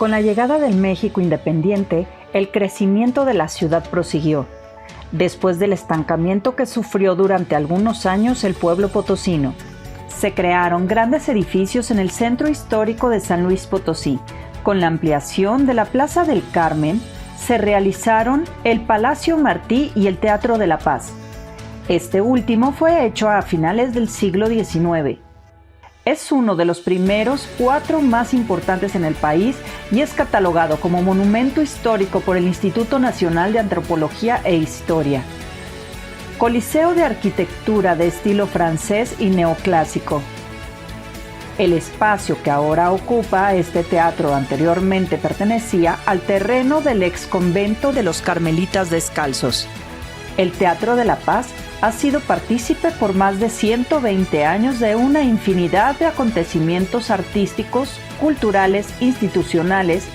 Con la llegada del México independiente, el crecimiento de la ciudad prosiguió, después del estancamiento que sufrió durante algunos años el pueblo potosino. Se crearon grandes edificios en el centro histórico de San Luis Potosí. Con la ampliación de la Plaza del Carmen, se realizaron el Palacio Martí y el Teatro de la Paz. Este último fue hecho a finales del siglo XIX. Es uno de los primeros 4 más importantes en el país y es catalogado como monumento histórico por el Instituto Nacional de Antropología e Historia. Coliseo de arquitectura de estilo francés y neoclásico. El espacio que ahora ocupa este teatro anteriormente pertenecía al terreno del ex convento de los Carmelitas Descalzos. El Teatro de la Paz ha sido partícipe por más de 120 años de una infinidad de acontecimientos artísticos, culturales, institucionales,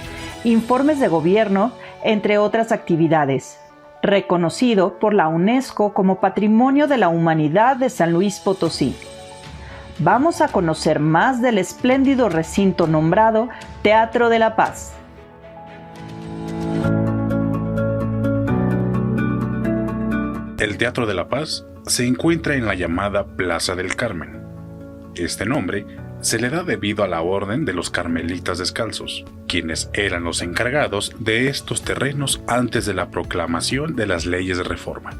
informes de gobierno, entre otras actividades. Reconocido por la UNESCO como Patrimonio de la Humanidad de San Luis Potosí. Vamos a conocer más del espléndido recinto nombrado Teatro de la Paz. El Teatro de la Paz se encuentra en la llamada Plaza del Carmen. Este nombre se le da debido a la Orden de los Carmelitas Descalzos, quienes eran los encargados de estos terrenos antes de la proclamación de las leyes de reforma.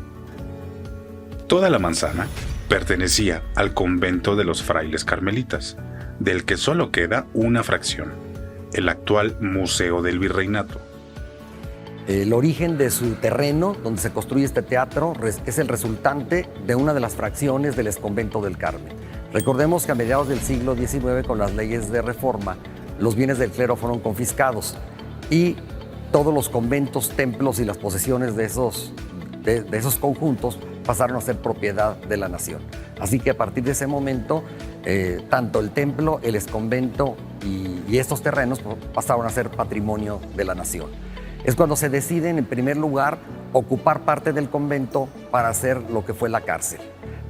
Toda la manzana pertenecía al convento de los frailes carmelitas, del que solo queda una fracción, el actual Museo del Virreinato. El origen de su terreno, donde se construye este teatro, es el resultante de una de las fracciones del exconvento del Carmen. Recordemos que a mediados del siglo XIX, con las leyes de reforma, los bienes del clero fueron confiscados y todos los conventos, templos y las posesiones de esos conjuntos pasaron a ser propiedad de la nación. Así que a partir de ese momento, tanto el templo, el exconvento y estos terrenos pasaron a ser patrimonio de la nación. Es cuando se deciden, en primer lugar, ocupar parte del convento para hacer lo que fue la cárcel.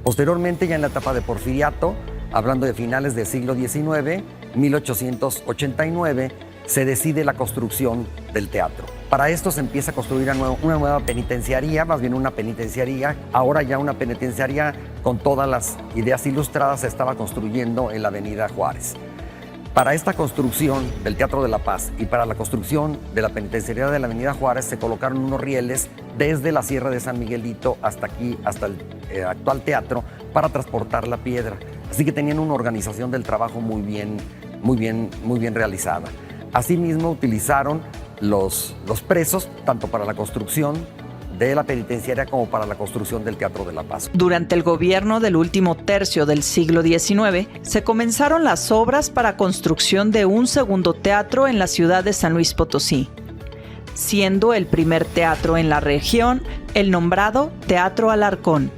Posteriormente, ya en la etapa de Porfiriato, hablando de finales del siglo XIX, 1889, se decide la construcción del teatro. Para esto se empieza a construir una nueva penitenciaría, más bien una penitenciaría. Ahora ya una penitenciaría con todas las ideas ilustradas se estaba construyendo en la Avenida Juárez. Para esta construcción del Teatro de la Paz y para la construcción de la penitenciaría de la Avenida Juárez se colocaron unos rieles desde la Sierra de San Miguelito hasta aquí, hasta el actual teatro, para transportar la piedra. Así que tenían una organización del trabajo muy bien realizada. Asimismo, utilizaron los presos tanto para la construcción de la penitenciaria como para la construcción del Teatro de la Paz. Durante el gobierno del último tercio del siglo XIX, se comenzaron las obras para construcción de un segundo teatro en la ciudad de San Luis Potosí, siendo el primer teatro en la región el nombrado Teatro Alarcón.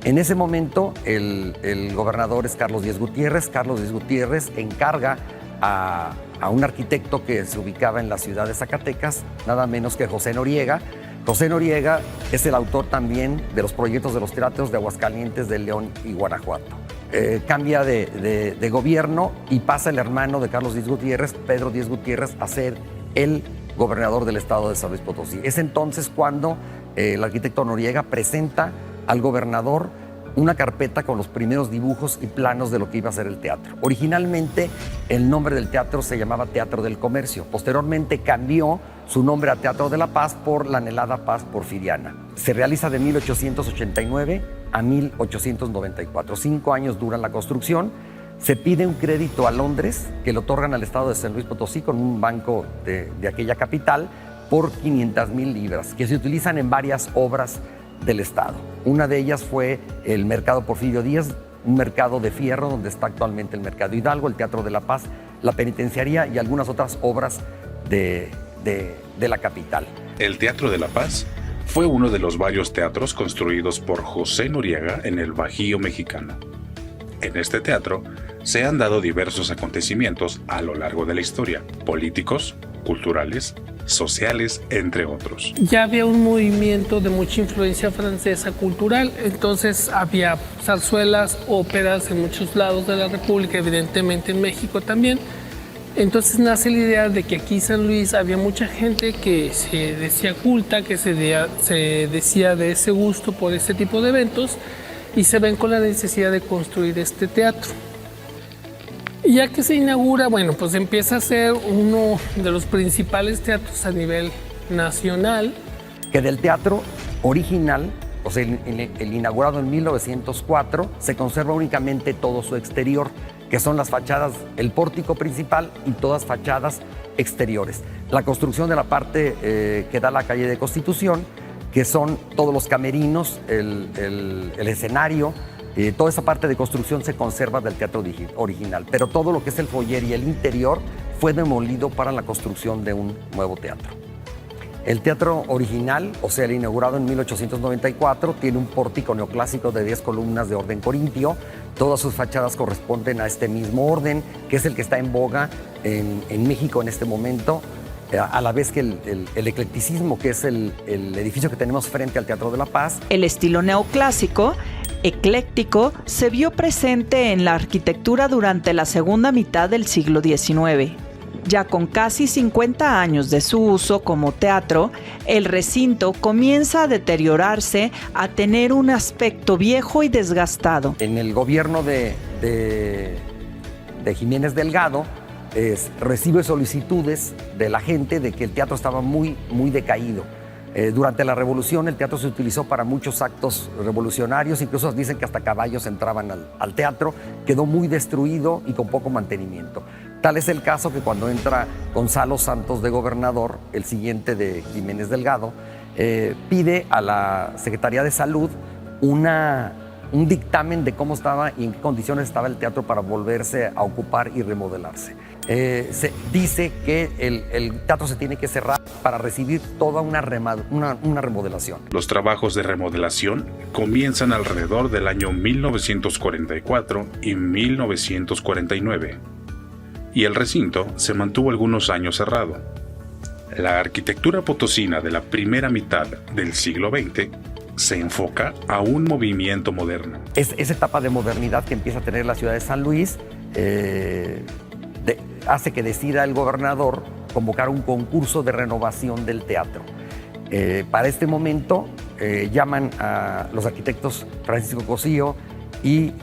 En ese momento, el gobernador es Carlos Díez Gutiérrez. Carlos Díez Gutiérrez encarga a un arquitecto que se ubicaba en la ciudad de Zacatecas, nada menos que José Noriega. José Noriega es el autor también de los proyectos de los teatros de Aguascalientes, de León y Guanajuato. Cambia de gobierno y pasa el hermano de Carlos Díez Gutiérrez, Pedro Díez Gutiérrez, a ser el gobernador del estado de San Luis Potosí. Es entonces cuando el arquitecto Noriega presenta al gobernador una carpeta con los primeros dibujos y planos de lo que iba a ser el teatro. Originalmente el nombre del teatro se llamaba Teatro del Comercio. Posteriormente cambió su nombre a Teatro de la Paz por la anhelada paz porfiriana. Se realiza de 1889 a 1894. 5 años dura la construcción. Se pide un crédito a Londres que le otorgan al estado de San Luis Potosí con un banco de aquella capital por 500,000 libras, que se utilizan en varias obras del estado. Una de ellas fue el Mercado Porfirio Díaz, un mercado de fierro donde está actualmente el Mercado Hidalgo, el Teatro de la Paz, la penitenciaría y algunas otras obras de la capital. El Teatro de la Paz fue uno de los varios teatros construidos por José Noriega en el Bajío mexicano. En este teatro se han dado diversos acontecimientos a lo largo de la historia, políticos, culturales, sociales, entre otros. Ya había un movimiento de mucha influencia francesa cultural, entonces había zarzuelas, óperas en muchos lados de la República, evidentemente en México también. Entonces nace la idea de que aquí en San Luis había mucha gente que se decía culta, que se decía de ese gusto por este tipo de eventos, y se ven con la necesidad de construir este teatro. Y ya que se inaugura, bueno, pues empieza a ser uno de los principales teatros a nivel nacional. Que del teatro original, o sea, el inaugurado en 1904, se conserva únicamente todo su exterior, que son las fachadas, el pórtico principal y todas fachadas exteriores. La construcción de la parte que da a la calle de Constitución, que son todos los camerinos, el escenario, toda esa parte de construcción se conserva del teatro original, pero todo lo que es el foyer y el interior fue demolido para la construcción de un nuevo teatro. El teatro original, o sea, el inaugurado en 1894, tiene un pórtico neoclásico de 10 columnas de orden corintio. Todas sus fachadas corresponden a este mismo orden, que es el que está en boga en México en este momento, a la vez que el eclecticismo, que es el edificio que tenemos frente al Teatro de la Paz. El estilo neoclásico, ecléctico, se vio presente en la arquitectura durante la segunda mitad del siglo XIX. Ya con casi 50 años de su uso como teatro, el recinto comienza a deteriorarse, a tener un aspecto viejo y desgastado. En el gobierno de Jiménez Delgado, recibe solicitudes de la gente de que el teatro estaba muy decaído. Durante la Revolución el teatro se utilizó para muchos actos revolucionarios, incluso dicen que hasta caballos entraban al teatro, quedó muy destruido y con poco mantenimiento. Tal es el caso que cuando entra Gonzalo Santos de gobernador, el siguiente de Jiménez Delgado, pide a la Secretaría de Salud un dictamen de cómo estaba y en qué condiciones estaba el teatro para volverse a ocupar y remodelarse. Se dice que el teatro se tiene que cerrar para recibir toda una remodelación. Los trabajos de remodelación comienzan alrededor del año 1944 y 1949, y el recinto se mantuvo algunos años cerrado. La arquitectura potosina de la primera mitad del siglo XX se enfoca a un movimiento moderno. Esa etapa de modernidad que empieza a tener la ciudad de San Luis hace que decida el gobernador convocar un concurso de renovación del teatro. Para este momento llaman a los arquitectos Francisco Cosío y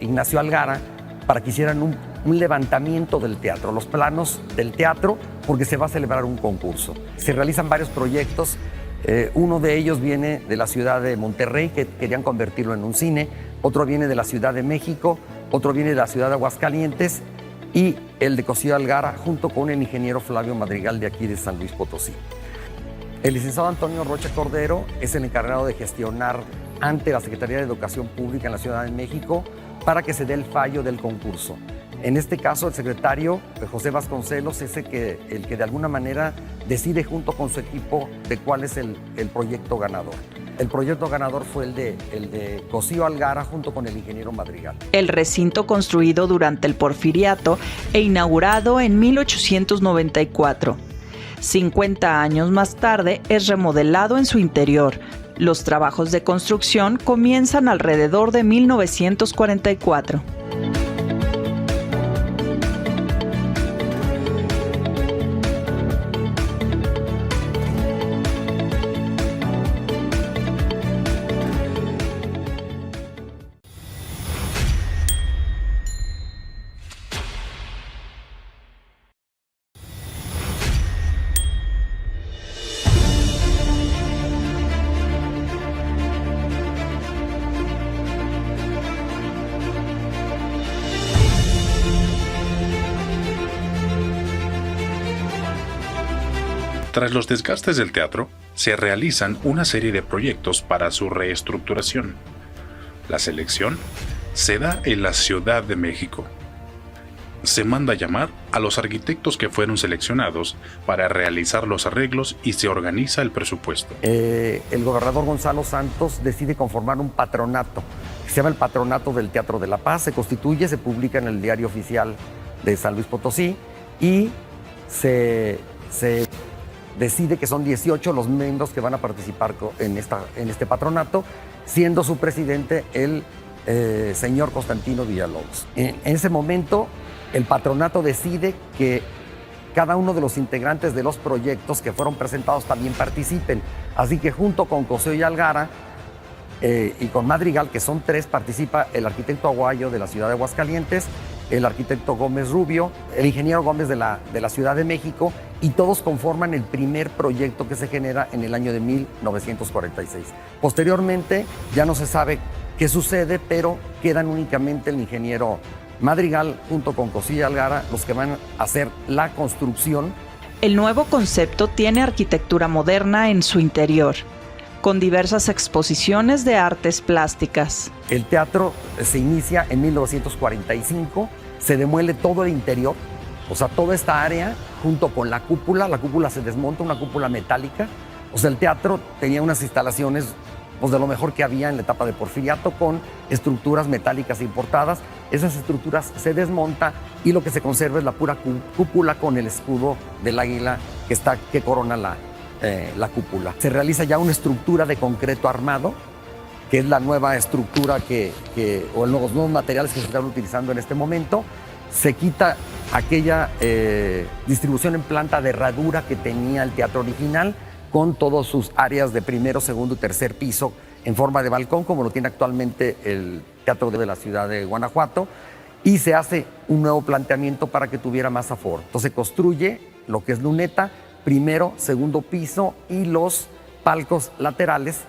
Ignacio Algara para que hicieran un levantamiento del teatro, los planos del teatro, porque se va a celebrar un concurso. Se realizan varios proyectos. Uno de ellos viene de la ciudad de Monterrey, que querían convertirlo en un cine. Otro viene de la Ciudad de México. Otro viene de la ciudad de Aguascalientes. Y el de Cosío Algara, junto con el ingeniero Flavio Madrigal de aquí de San Luis Potosí. El licenciado Antonio Rocha Cordero es el encargado de gestionar ante la Secretaría de Educación Pública en la Ciudad de México para que se dé el fallo del concurso. En este caso, el secretario José Vasconcelos es el que de alguna manera decide junto con su equipo de cuál es el proyecto ganador. El proyecto ganador fue el de Cosío Algara junto con el ingeniero Madrigal. El recinto construido durante el Porfiriato e inaugurado en 1894. 50 años más tarde es remodelado en su interior. Los trabajos de construcción comienzan alrededor de 1944. Tras los desgastes del teatro, se realizan una serie de proyectos para su reestructuración. La selección se da en la Ciudad de México. Se manda a llamar a los arquitectos que fueron seleccionados para realizar los arreglos y se organiza el presupuesto. El gobernador Gonzalo Santos decide conformar un patronato, que se llama el Patronato del Teatro de la Paz. Se constituye, se publica en el Diario Oficial de San Luis Potosí y se decide que son 18 los miembros que van a participar en este patronato, siendo su presidente el señor Constantino Villalobos. En ese momento, el patronato decide que cada uno de los integrantes de los proyectos que fueron presentados también participen. Así que junto con Cosío y Algara y con Madrigal, que son 3, participa el arquitecto Aguayo de la ciudad de Aguascalientes, el arquitecto Gómez Rubio, el ingeniero Gómez de la Ciudad de México, y todos conforman el primer proyecto que se genera en el año de 1946. Posteriormente ya no se sabe qué sucede, pero quedan únicamente el ingeniero Madrigal junto con Cosío y Algara los que van a hacer la construcción. El nuevo concepto tiene arquitectura moderna en su interior, con diversas exposiciones de artes plásticas. El teatro se inicia en 1945, se demuele todo el interior, o sea, toda esta área junto con la cúpula se desmonta, una cúpula metálica. O sea, el teatro tenía unas instalaciones pues, de lo mejor que había en la etapa de Porfiriato, con estructuras metálicas importadas. Esas estructuras se desmontan y lo que se conserva es la pura cúpula con el escudo del águila que corona la cúpula. Se realiza ya una estructura de concreto armado, que es la nueva estructura o los nuevos materiales que se están utilizando en este momento. Se quita aquella distribución en planta de herradura que tenía el teatro original, con todas sus áreas de primero, segundo y tercer piso en forma de balcón, como lo tiene actualmente el Teatro de la Ciudad de Guanajuato, y se hace un nuevo planteamiento para que tuviera más aforo. Entonces se construye lo que es luneta, primero, segundo piso y los palcos laterales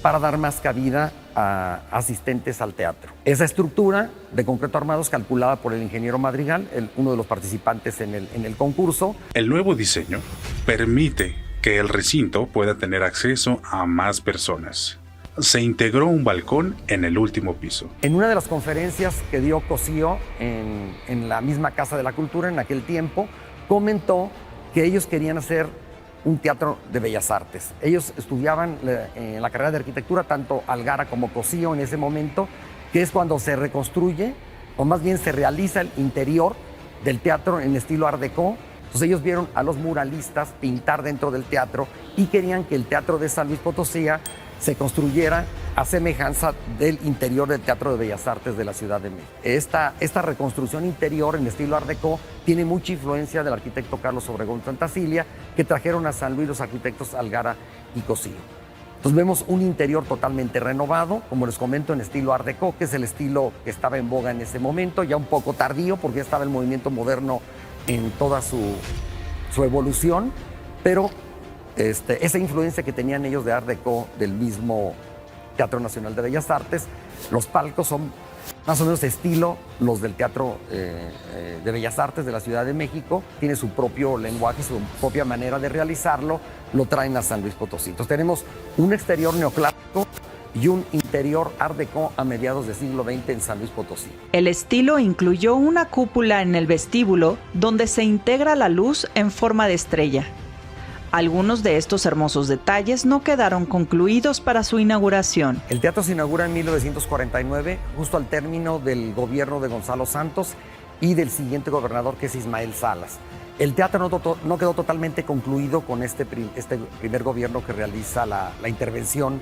para dar más cabida a asistentes al teatro. Esa estructura de concreto armado es calculada por el ingeniero Madrigal, uno de los participantes en el concurso. El nuevo diseño permite que el recinto pueda tener acceso a más personas. Se integró un balcón en el último piso. En una de las conferencias que dio Cosío en la misma Casa de la Cultura en aquel tiempo, comentó que ellos querían hacer un teatro de bellas artes. Ellos estudiaban en la carrera de arquitectura, tanto Algara como Cosío en ese momento, que es cuando se reconstruye, o más bien se realiza el interior del teatro en estilo Art Deco. Entonces ellos vieron a los muralistas pintar dentro del teatro y querían que el teatro de San Luis Potosí se construyera a semejanza del interior del Teatro de Bellas Artes de la Ciudad de México. Esta reconstrucción interior en estilo Art Deco tiene mucha influencia del arquitecto Carlos Obregón Santacilia, que trajeron a San Luis los arquitectos Algara y Cosío. Entonces vemos un interior totalmente renovado, como les comento, en estilo Art Deco, que es el estilo que estaba en boga en ese momento, ya un poco tardío porque ya estaba el movimiento moderno en toda su evolución, pero esa influencia que tenían ellos de Art Deco del mismo Teatro Nacional de Bellas Artes. Los palcos son más o menos estilo los del Teatro de Bellas Artes de la Ciudad de México. Tiene su propio lenguaje, su propia manera de realizarlo, lo traen a San Luis Potosí. Entonces tenemos un exterior neoclásico y un interior Art Deco a mediados del siglo XX en San Luis Potosí. El estilo incluyó una cúpula en el vestíbulo donde se integra la luz en forma de estrella. Algunos de estos hermosos detalles no quedaron concluidos para su inauguración. El teatro se inaugura en 1949, justo al término del gobierno de Gonzalo Santos y del siguiente gobernador, que es Ismael Salas. El teatro no quedó totalmente concluido con este primer gobierno que realiza la intervención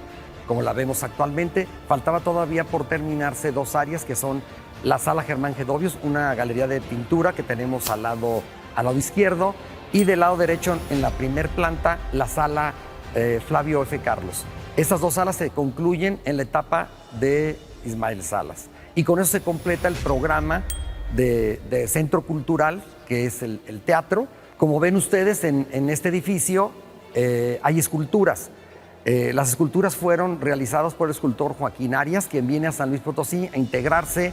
como la vemos actualmente. Faltaba todavía por terminarse 2 áreas, que son la Sala Germán Gedovius, una galería de pintura que tenemos al lado izquierdo, y del lado derecho, en la primer planta, la Sala Flavio F. Carlos. Estas 2 salas se concluyen en la etapa de Ismael Salas. Y con eso se completa el programa de Centro Cultural, que es el teatro. Como ven ustedes, en este edificio hay esculturas. Las esculturas fueron realizadas por el escultor Joaquín Arias, quien viene a San Luis Potosí a integrarse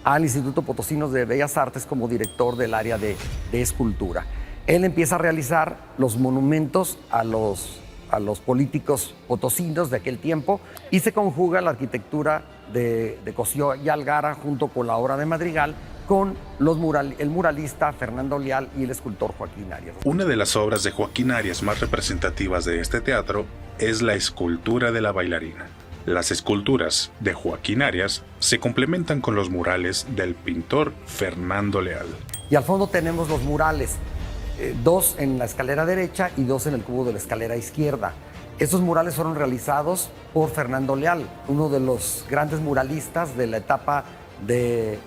al Instituto Potosino de Bellas Artes como director del área de escultura. Él empieza a realizar los monumentos a los políticos potosinos de aquel tiempo, y se conjuga la arquitectura de Cosío y Algara junto con la obra de Madrigal con el muralista Fernando Leal y el escultor Joaquín Arias. Una de las obras de Joaquín Arias más representativas de este teatro es la escultura de la bailarina. Las esculturas de Joaquín Arias se complementan con los murales del pintor Fernando Leal. Y al fondo tenemos los murales, 2 en la escalera derecha y 2 en el cubo de la escalera izquierda. Estos murales fueron realizados por Fernando Leal, uno de los grandes muralistas de la etapa de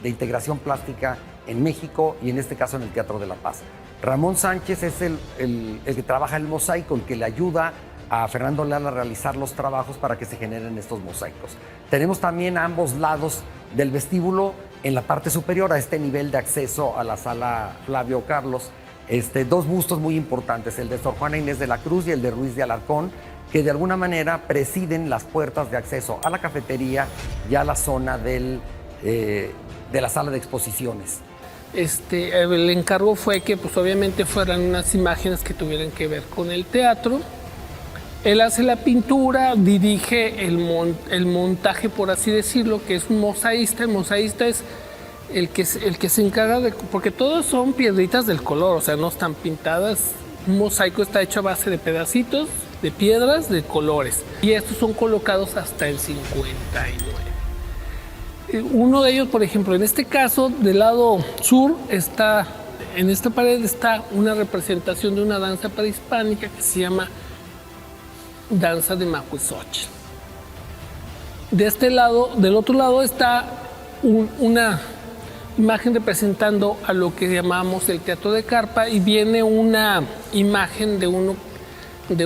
integración plástica en México y en este caso en el Teatro de la Paz. Ramón Sánchez es el que trabaja el mosaico, el que le ayuda a Fernando Leal a realizar los trabajos para que se generen estos mosaicos. Tenemos también a ambos lados del vestíbulo, en la parte superior, a este nivel de acceso a la sala Flavio Carlos, dos bustos muy importantes, el de Sor Juana Inés de la Cruz y el de Ruiz de Alarcón, que de alguna manera presiden las puertas de acceso a la cafetería y a la zona de la sala de exposiciones. El encargo fue que pues obviamente fueran unas imágenes que tuvieran que ver con el teatro. Él hace la pintura, dirige el montaje, por así decirlo, que es un mosaísta. El mosaísta es el que se encarga de... Porque todos son piedritas del color, o sea, no están pintadas. Un mosaico está hecho a base de pedacitos, de piedras, de colores. Y estos son colocados hasta el 59. Uno de ellos, por ejemplo, en este caso, del lado sur, en esta pared está una representación de una danza prehispánica que se llama Danza de Macuizochitl. De este lado, del otro lado, está una imagen representando a lo que llamamos el teatro de carpa, y viene una imagen de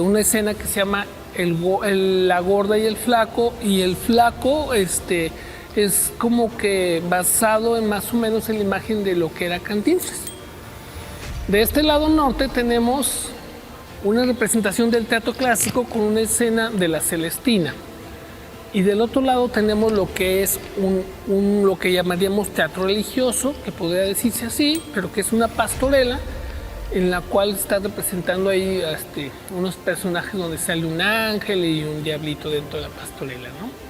una escena que se llama La gorda y el flaco, y el flaco es como que basado más o menos en la imagen de lo que era Cantinflas. De este lado norte tenemos una representación del teatro clásico con una escena de la Celestina. Y del otro lado tenemos lo que es lo que llamaríamos teatro religioso, que podría decirse así, pero que es una pastorela en la cual está representando ahí unos personajes donde sale un ángel y un diablito dentro de la pastorela, ¿no?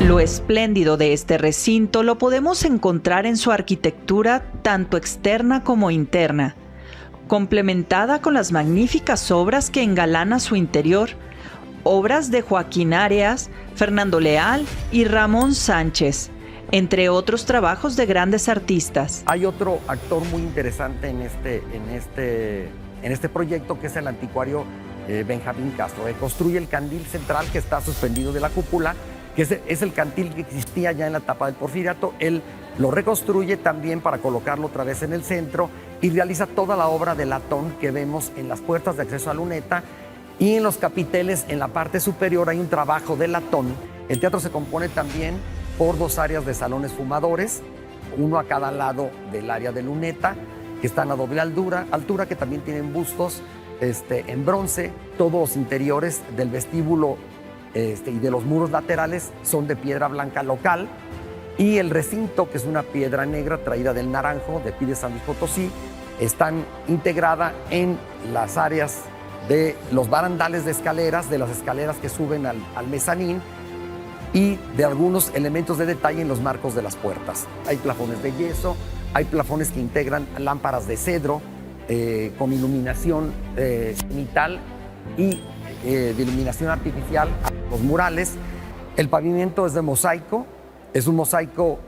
Lo espléndido de este recinto lo podemos encontrar en su arquitectura tanto externa como interna, complementada con las magníficas obras que engalana su interior, obras de Joaquín Arias, Fernando Leal y Ramón Sánchez, entre otros trabajos de grandes artistas. Hay otro actor muy interesante en este proyecto, que es el anticuario Benjamín Castro, que construye el candil central que está suspendido de la cúpula, que es el candil que existía ya en la etapa del Porfiriato. Él lo reconstruye también para colocarlo otra vez en el centro y realiza toda la obra de latón que vemos en las puertas de acceso a Luneta, y en los capiteles en la parte superior hay un trabajo de latón. El teatro se compone también por 2 áreas de salones fumadores, uno a cada lado del área de Luneta, que están a doble altura, que también tienen bustos en bronce. Todos los interiores del vestíbulo y de los muros laterales son de piedra blanca local, y el recinto, que es una piedra negra traída del Naranjo, de aquí de San Luis Potosí, están integrada en las áreas de los barandales de escaleras, de las escaleras que suben al mezanín, y de algunos elementos de detalle en los marcos de las puertas. Hay plafones de yeso, hay plafones que integran lámparas de cedro con iluminación cenital y de iluminación artificial a los murales. El pavimento es de mosaico, es un mosaico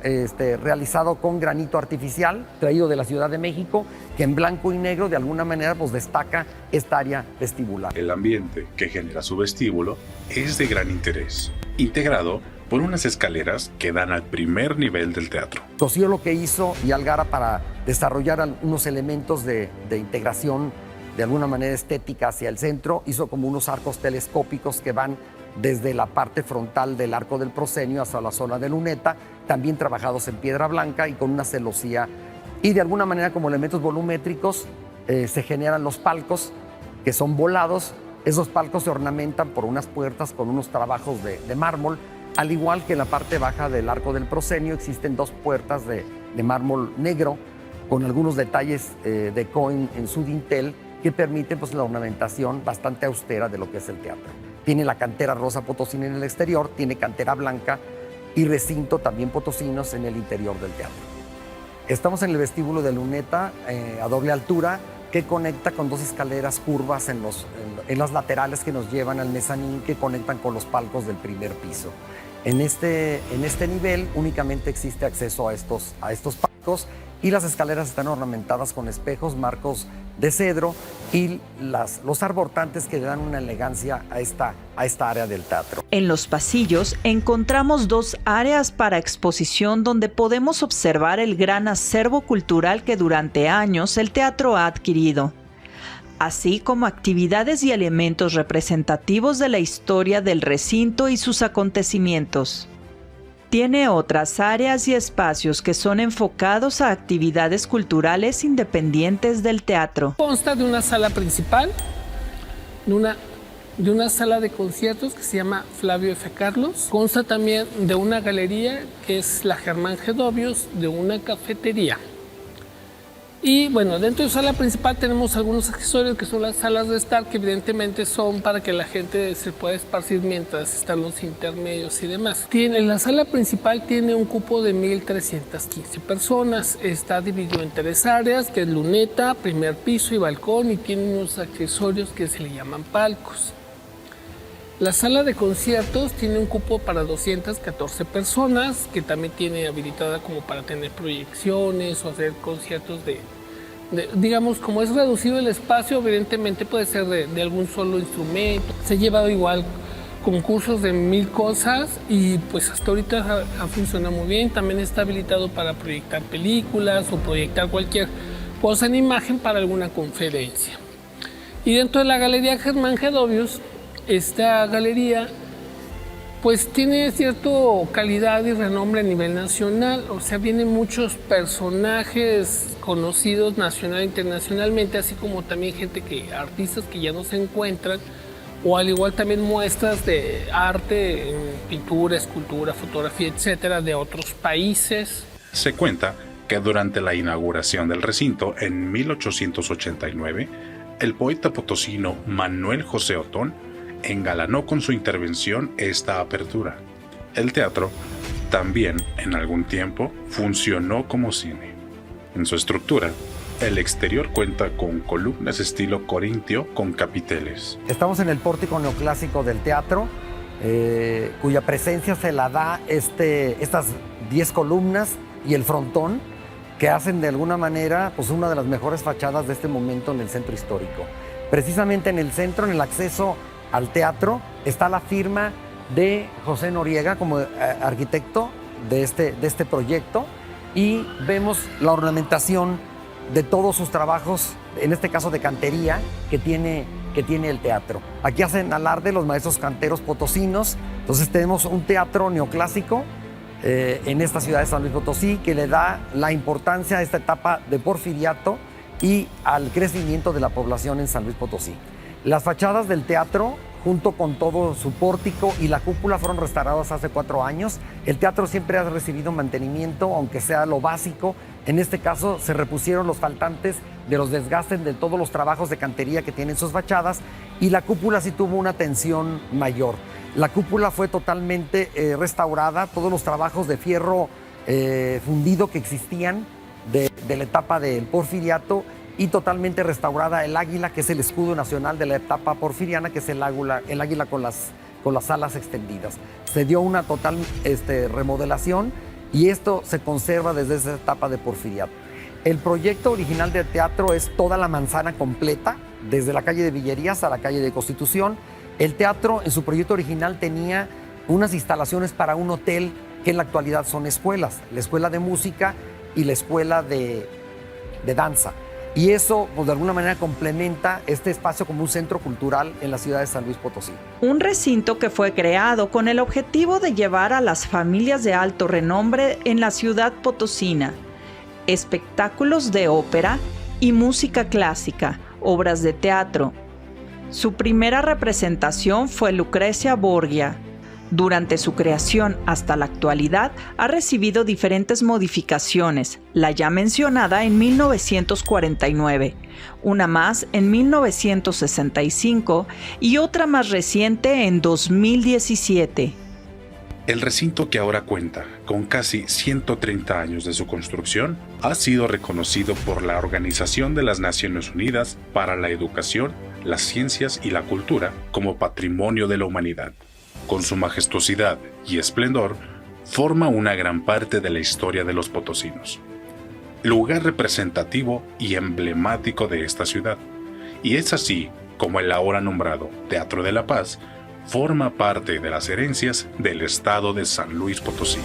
realizado con granito artificial, traído de la Ciudad de México, que en blanco y negro de alguna manera pues destaca esta área vestibular. El ambiente que genera su vestíbulo es de gran interés, integrado por unas escaleras que dan al primer nivel del teatro. Cosío lo que hizo, y Algara, para desarrollar unos elementos de integración de alguna manera estética hacia el centro, hizo como unos arcos telescópicos que van desde la parte frontal del arco del proscenio hasta la zona de Luneta, también trabajados en piedra blanca y con una celosía. Y de alguna manera, como elementos volumétricos, se generan los palcos, que son volados. Esos palcos se ornamentan por unas puertas con unos trabajos de mármol, al igual que en la parte baja del arco del proscenio existen 2 puertas de mármol negro con algunos detalles de Cohen en su dintel, que permiten pues la ornamentación bastante austera de lo que es el teatro. Tiene la cantera rosa potosina en el exterior, tiene cantera blanca y recinto también potosinos en el interior del teatro. Estamos en el vestíbulo de Luneta a doble altura, que conecta con dos escaleras curvas en las laterales que nos llevan al mezanín, que conectan con los palcos del primer piso. En este nivel únicamente existe acceso a estos palcos, y las escaleras están ornamentadas con espejos, marcos de cedro y los arbortantes que le dan una elegancia a esta área del teatro. En los pasillos encontramos 2 áreas para exposición donde podemos observar el gran acervo cultural que durante años el teatro ha adquirido, así como actividades y elementos representativos de la historia del recinto y sus acontecimientos. Tiene otras áreas y espacios que son enfocados a actividades culturales independientes del teatro. Consta de una sala principal, de una sala de conciertos que se llama Flavio F. Carlos. Consta también de una galería que es la Germán Gedovios, de una cafetería. Y bueno, dentro de la sala principal tenemos algunos accesorios que son las salas de estar, que evidentemente son para que la gente se pueda esparcir mientras están los intermedios y demás. La sala principal tiene un cupo de 1,315 personas. Está dividido en 3 áreas, que es luneta, primer piso y balcón, y tiene unos accesorios que se le llaman palcos. La sala de conciertos tiene un cupo para 214 personas, que también tiene habilitada como para tener proyecciones o hacer conciertos digamos, como es reducido el espacio, evidentemente puede ser de algún solo instrumento. Se ha llevado igual concursos de 1000 cosas y pues hasta ahorita ha funcionado muy bien. También está habilitado para proyectar películas o proyectar cualquier cosa en imagen para alguna conferencia. Y dentro de la Galería Germán Gedovios, esta galería pues tiene cierta calidad y renombre a nivel nacional, o sea, vienen muchos personajes conocidos nacional e internacionalmente, así como también artistas que ya no se encuentran, o al igual también muestras de arte, pintura, escultura, fotografía, etcétera, de otros países. Se cuenta que durante la inauguración del recinto en 1889, el poeta potosino Manuel José Otón engalanó con su intervención esta apertura. El teatro también, en algún tiempo, funcionó como cine. En su estructura, el exterior cuenta con columnas estilo corintio con capiteles. Estamos en el pórtico neoclásico del teatro, cuya presencia se la da estas 10 columnas y el frontón, que hacen de alguna manera pues, una de las mejores fachadas de este momento en el centro histórico. Precisamente en el centro, en el acceso al teatro, está la firma de José Noriega como arquitecto de este proyecto, y vemos la ornamentación de todos sus trabajos, en este caso de cantería, que tiene el teatro. Aquí hacen alarde los maestros canteros potosinos. Entonces tenemos un teatro neoclásico en esta ciudad de San Luis Potosí, que le da la importancia a esta etapa de porfiriato y al crecimiento de la población en San Luis Potosí. Las fachadas del teatro, junto con todo su pórtico y la cúpula, fueron restauradas hace 4 años. El teatro siempre ha recibido mantenimiento, aunque sea lo básico. En este caso se repusieron los faltantes de los desgastes de todos los trabajos de cantería que tienen sus fachadas, y la cúpula sí tuvo una atención mayor. La cúpula fue totalmente restaurada, todos los trabajos de fierro fundido que existían de la etapa del porfiriato, y totalmente restaurada el águila, que es el escudo nacional de la etapa porfiriana, que es el águila con las alas extendidas. Se dio una total remodelación, y esto se conserva desde esa etapa de porfiriato. El proyecto original del teatro es toda la manzana completa, desde la calle de Villerías a la calle de Constitución. El teatro en su proyecto original tenía unas instalaciones para un hotel, que en la actualidad son escuelas, la escuela de música y la escuela de danza. Y eso, pues, de alguna manera complementa este espacio como un centro cultural en la ciudad de San Luis Potosí. Un recinto que fue creado con el objetivo de llevar a las familias de alto renombre en la ciudad potosina espectáculos de ópera y música clásica, obras de teatro. Su primera representación fue Lucrecia Borgia. Durante su creación hasta la actualidad ha recibido diferentes modificaciones, la ya mencionada en 1949, una más en 1965 y otra más reciente en 2017. El recinto, que ahora cuenta con casi 130 años de su construcción, ha sido reconocido por la Organización de las Naciones Unidas para la Educación, las Ciencias y la Cultura como Patrimonio de la Humanidad. Con su majestuosidad y esplendor, forma una gran parte de la historia de los potosinos. Lugar representativo y emblemático de esta ciudad. Y es así como el ahora nombrado Teatro de la Paz forma parte de las herencias del estado de San Luis Potosí.